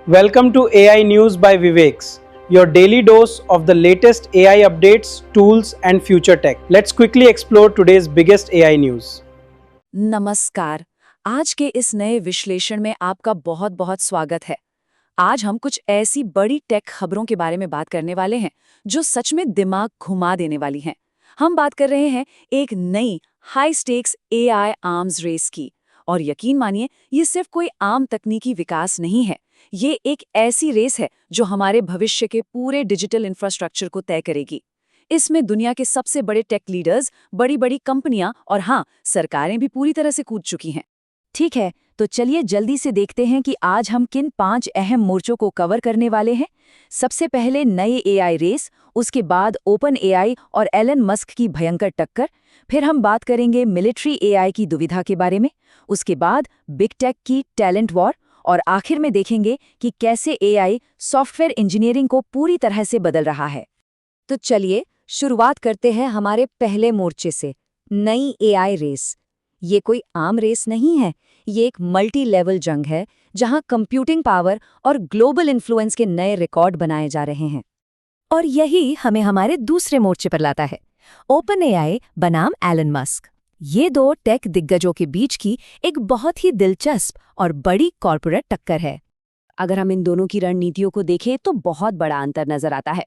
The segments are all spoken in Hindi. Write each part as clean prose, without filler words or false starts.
Welcome to AI News by Viveks, your daily dose of the latest AI updates, tools, and future tech. Let's quickly explore today's biggest AI news. नमस्कार। आज के इस नए विश्लेषण में आपका बहुत बहुत स्वागत है। आज हम कुछ ऐसी बड़ी टेक खबरों के बारे में बात करने वाले हैं जो सच में दिमाग घुमा देने वाली हैं। हम बात कर रहे हैं एक नई high stakes AI arms race की। और यकीन मानिए, ये सिर्फ कोई आम तकनीकी विकास नहीं है। ये एक ऐसी रेस है जो हमारे भविष्य के पूरे डिजिटल इंफ्रास्ट्रक्चर को तय करेगी। इसमें दुनिया के सबसे बड़े टेक लीडर्स, बड़ी बड़ी कंपनियां और हाँ, सरकारें भी पूरी तरह से कूद चुकी हैं। ठीक है, तो चलिए जल्दी से देखते हैं कि आज हम किन 5 अहम मोर्चों को कवर करने वाले हैं। सबसे पहले नए एआई रेस, उसके बाद ओपन एआई और एलन मस्क की भयंकर टक्कर, फिर हम बात करेंगे मिलिट्री एआई की दुविधा के बारे में, उसके बाद बिग टेक की टैलेंट वॉर, और आखिर में देखेंगे कि कैसे एआई सॉफ्टवेयर इंजीनियरिंग को पूरी तरह से बदल रहा है। तो चलिए शुरुआत करते हैं हमारे पहले मोर्चे से, नई एआई रेस। ये कोई आम रेस नहीं है, ये एक मल्टी लेवल जंग है जहां कंप्यूटिंग पावर और ग्लोबल इन्फ्लुएंस के नए रिकॉर्ड बनाए जा रहे हैं। और यही हमें हमारे दूसरे मोर्चे पर लाता है, ओपन एआई बनाम एलन मस्क। ये दो टेक दिग्गजों के बीच की एक बहुत ही दिलचस्प और बड़ी कॉर्पोरेट टक्कर है। अगर हम इन दोनों की रणनीतियों को देखें तो बहुत बड़ा अंतर नजर आता है।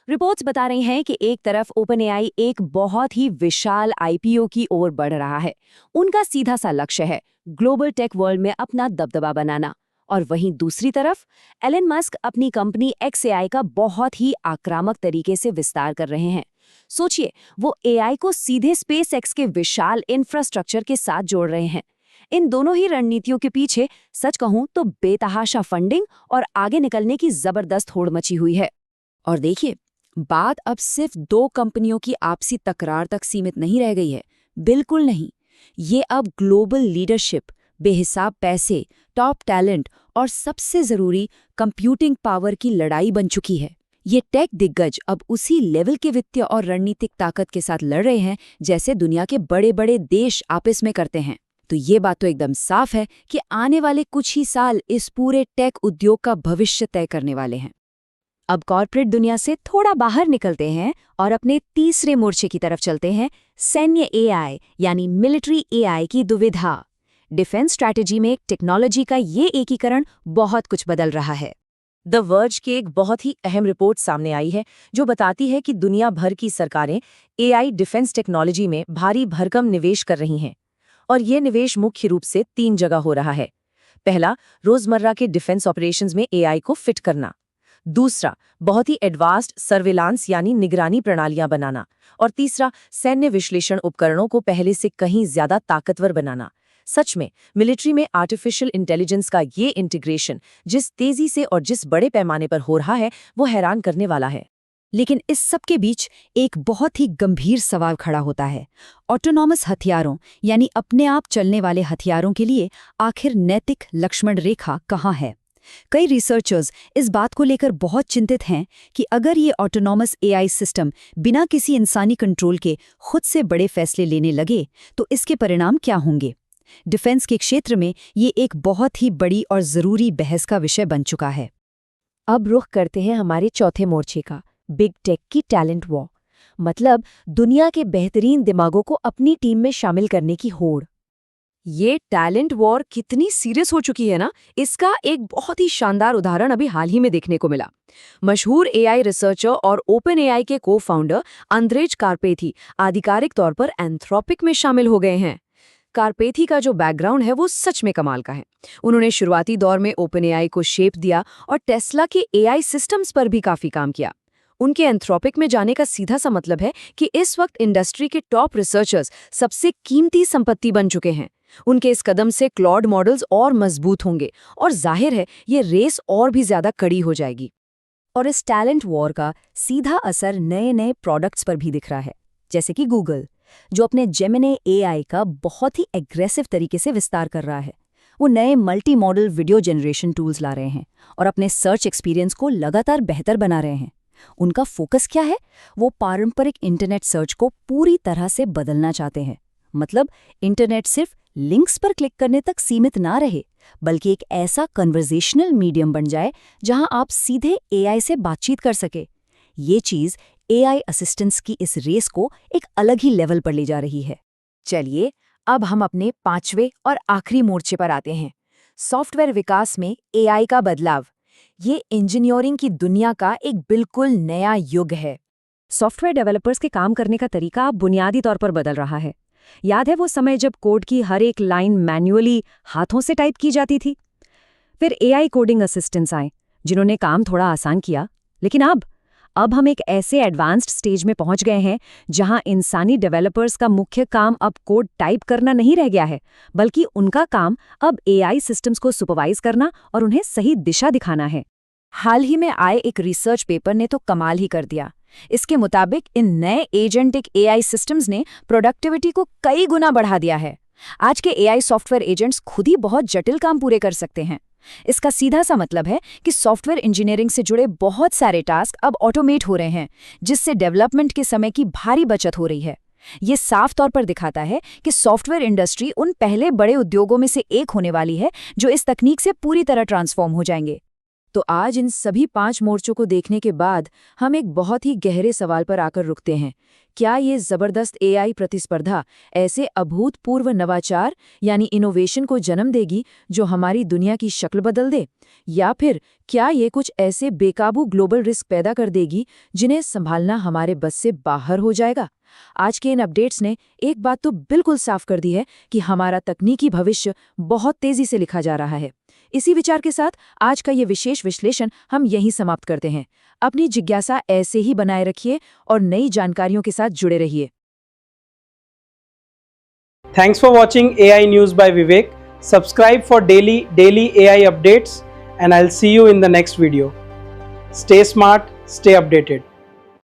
रिपोर्ट्स बता रही हैं कि एक तरफ ओपनएआई एक बहुत ही विशाल आईपीओ की ओर बढ़ रहा है। उनका सीधा सा लक्ष्य है ग्लोबल टेक वर्ल्ड में अपना दबदबा बनाना। और वहीं दूसरी तरफ एलन मस्क अपनी कंपनी XAI का बहुत ही आक्रामक तरीके से विस्तार कर रहे हैं। सोचिए, वो एआई को सीधे SpaceX के विशाल इंफ्रास्ट्रक्चर के साथ जोड़ रहे हैं। इन दोनों ही रणनीतियों के पीछे सच कहूं तो बेतहाशा फंडिंग और आगे निकलने की जबरदस्त होड़ मची हुई है। और देखिए, बात अब सिर्फ 2 कंपनियों की आपसी तकरार तक सीमित नहीं रह गई है। बिल्कुल नहीं, ये अब ग्लोबल लीडरशिप, बेहिसाब पैसे, टॉप टैलेंट और सबसे जरूरी कंप्यूटिंग पावर की लड़ाई बन चुकी है। ये टेक दिग्गज अब उसी लेवल के वित्तीय और रणनीतिक ताकत के साथ लड़ रहे हैं जैसे दुनिया के बड़े बड़े देश आपस में करते हैं। तो ये बात तो एकदम साफ है कि आने वाले कुछ ही साल इस पूरे टेक उद्योग का भविष्य तय करने वाले हैं। अब कॉर्पोरेट दुनिया से थोड़ा बाहर निकलते हैं और अपने तीसरे मोर्चे की तरफ चलते हैं, सैन्य एआई यानी मिलिट्री एआई की दुविधा। डिफेंस स्ट्रैटेजी में टेक्नोलॉजी का ये एकीकरण बहुत कुछ बदल रहा है। द वर्ज की एक बहुत ही अहम रिपोर्ट सामने आई है जो बताती है कि दुनिया भर की सरकारें एआई डिफेंस टेक्नोलॉजी में भारी भरकम निवेश कर रही हैं। और ये निवेश मुख्य रूप से 3 जगह हो रहा है। पहला, रोजमर्रा के डिफेंस ऑपरेशंस में एआई को फिट करना। दूसरा, बहुत ही एडवांस्ड सर्विलांस यानी निगरानी प्रणालियां बनाना। और तीसरा, सैन्य विश्लेषण उपकरणों को पहले से कहीं ज्यादा ताकतवर बनाना। सच में मिलिट्री में आर्टिफिशियल इंटेलिजेंस का ये इंटीग्रेशन जिस तेजी से और जिस बड़े पैमाने पर हो रहा है, वो हैरान करने वाला है। लेकिन इस सब के बीच एक बहुत ही गंभीर सवाल खड़ा होता है, ऑटोनॉमस हथियारों यानी अपने आप चलने वाले हथियारों के लिए आखिर नैतिक लक्ष्मण रेखा कहाँ है। कई रिसर्चर्स इस बात को लेकर बहुत चिंतित हैं कि अगर ये ऑटोनॉमस एआई सिस्टम बिना किसी इंसानी कंट्रोल के खुद से बड़े फैसले लेने लगे तो इसके परिणाम क्या होंगे। डिफेंस के क्षेत्र में ये एक बहुत ही बड़ी और ज़रूरी बहस का विषय बन चुका है। अब रुख करते हैं हमारे चौथे मोर्चे का, बिग टेक की टैलेंट वॉर। मतलब दुनिया के बेहतरीन दिमागों को अपनी टीम में शामिल करने की होड़। ये टैलेंट वॉर कितनी सीरियस हो चुकी है ना, इसका एक बहुत ही शानदार उदाहरण अभी हाल ही में देखने को मिला। मशहूर एआई रिसर्चर और ओपन एआई के को फाउंडर अंद्रेज कारपेथी आधिकारिक तौर पर एंथ्रोपिक में शामिल हो गए हैं। कारपेथी का जो बैकग्राउंड है वो सच में कमाल का है। उन्होंने शुरुआती दौर में ओपन एआई को शेप दिया और टेस्ला के एआई सिस्टम्स पर भी काफी काम किया। उनके एंथ्रोपिक में जाने का सीधा सा मतलब है कि इस वक्त इंडस्ट्री के टॉप रिसर्चर्स सबसे कीमती संपत्ति बन चुके हैं। उनके इस कदम से क्लॉड मॉडल्स और मजबूत होंगे और जाहिर है ये रेस और भी ज्यादा कड़ी हो जाएगी। और इस टैलेंट वॉर का सीधा असर नए नए प्रोडक्ट्स पर भी दिख रहा है, जैसे कि गूगल, जो अपने जेमिनी एआई का बहुत ही एग्रेसिव तरीके से विस्तार कर रहा है। वो नए multimodal video generation tools ला रहे हैं और अपने सर्च एक्सपीरियंस को लगातार बेहतर बना रहे हैं। उनका फोकस क्या है? वो पारंपरिक इंटरनेट सर्च को पूरी तरह से बदलना चाहते हैं। मतलब इंटरनेट सिर्फ लिंक्स पर क्लिक करने तक सीमित ना रहे, बल्कि एक ऐसा कन्वर्सेशनल मीडियम बन जाए जहां आप सीधे एआई से बातचीत कर सके। ये चीज एआई असिस्टेंट्स की इस रेस को एक अलग ही लेवल पर ले जा रही है। चलिए, अब हम अपने 5वें और आखिरी मोर्चे पर आते हैं, सॉफ्टवेयर विकास में एआई का बदलाव। ये इंजीनियरिंग की दुनिया का एक बिल्कुल नया युग है। सॉफ्टवेयर डेवलपर्स के काम करने का तरीका अब बुनियादी तौर पर बदल रहा है। याद है वो समय जब कोड की हर एक लाइन मैन्युअली हाथों से टाइप की जाती थी? फिर एआई कोडिंग असिस्टेंट्स आए, जिन्होंने काम थोड़ा आसान किया। लेकिन अब हम एक ऐसे एडवांस्ड स्टेज में पहुंच गए हैं जहां इंसानी डेवलपर्स का मुख्य काम अब कोड टाइप करना नहीं रह गया है, बल्कि उनका काम अब एआई सिस्टम्स को सुपरवाइज करना और उन्हें सही दिशा दिखाना है। हाल ही में आए एक रिसर्च पेपर ने तो कमाल ही कर दिया। इसके मुताबिक इन नए एजेंटिक एआई सिस्टम्स ने प्रोडक्टिविटी को कई गुना बढ़ा दिया है। आज के एआई सॉफ्टवेयर एजेंट्स खुद ही बहुत जटिल काम पूरे कर सकते हैं। इसका सीधा सा मतलब है कि सॉफ्टवेयर इंजीनियरिंग से जुड़े बहुत सारे टास्क अब ऑटोमेट हो रहे हैं, जिससे डेवलपमेंट के समय की भारी बचत हो रही है। ये साफ तौर पर दिखाता है कि सॉफ्टवेयर इंडस्ट्री उन पहले बड़े उद्योगों में से एक होने वाली है जो इस तकनीक से पूरी तरह ट्रांसफॉर्म हो जाएंगे। तो आज इन सभी 5 मोर्चों को देखने के बाद हम एक बहुत ही गहरे सवाल पर आकर रुकते हैं। क्या ये जबरदस्त एआई प्रतिस्पर्धा ऐसे अभूतपूर्व नवाचार यानी इनोवेशन को जन्म देगी जो हमारी दुनिया की शक्ल बदल दे, या फिर क्या ये कुछ ऐसे बेकाबू ग्लोबल रिस्क पैदा कर देगी जिन्हें संभालना हमारे बस से बाहर हो जाएगा? आज के इन अपडेट्स ने एक बात तो बिल्कुल साफ कर दी है कि हमारा तकनीकी भविष्य बहुत तेजी से लिखा जा रहा है। इसी विचार के साथ आज का ये विशेष विश्लेषण हम यहीं समाप्त करते हैं। अपनी जिज्ञासा ऐसे ही बनाए रखिए और नई जानकारियों के साथ जुड़े रहिए। Thanks for watching AI News by Vivek. Subscribe for daily AI updates and I'll see you in the next video. Stay smart, stay updated.